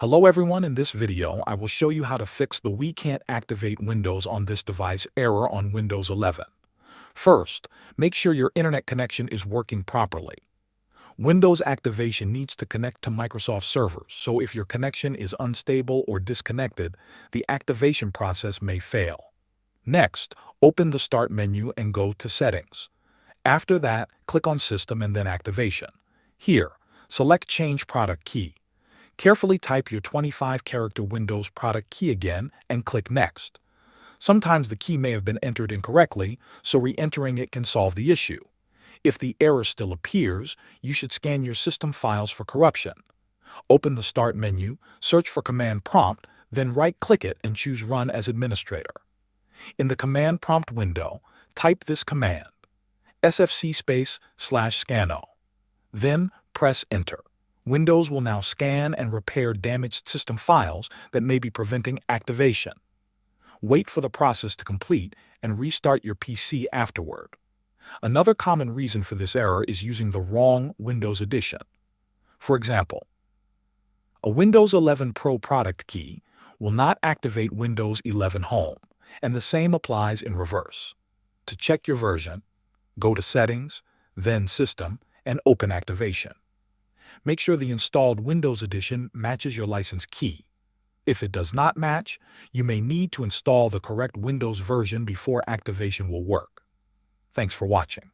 Hello everyone, in this video I will show you how to fix the "We can't activate Windows on this device" error on Windows 11. First, make sure your internet connection is working properly. Windows activation needs to connect to Microsoft servers, so if your connection is unstable or disconnected, the activation process may fail. Next, open the Start menu and go to Settings. After that, click on System and then Activation. Here, select Change Product Key. Carefully type your 25-character Windows product key again and click Next. Sometimes the key may have been entered incorrectly, so re-entering it can solve the issue. If the error still appears, you should scan your system files for corruption. Open the Start menu, search for Command Prompt, then right-click it and choose Run as Administrator. In the Command Prompt window, type this command, sfc/scanO. Then press Enter. Windows will now scan and repair damaged system files that may be preventing activation. Wait for the process to complete and restart your PC afterward. Another common reason for this error is using the wrong Windows edition. For example, a Windows 11 Pro product key will not activate Windows 11 Home, and the same applies in reverse. To check your version, go to Settings, then System, and open Activation. Make sure the installed Windows edition matches your license key. If it does not match, you may need to install the correct Windows version before activation will work. Thanks for watching.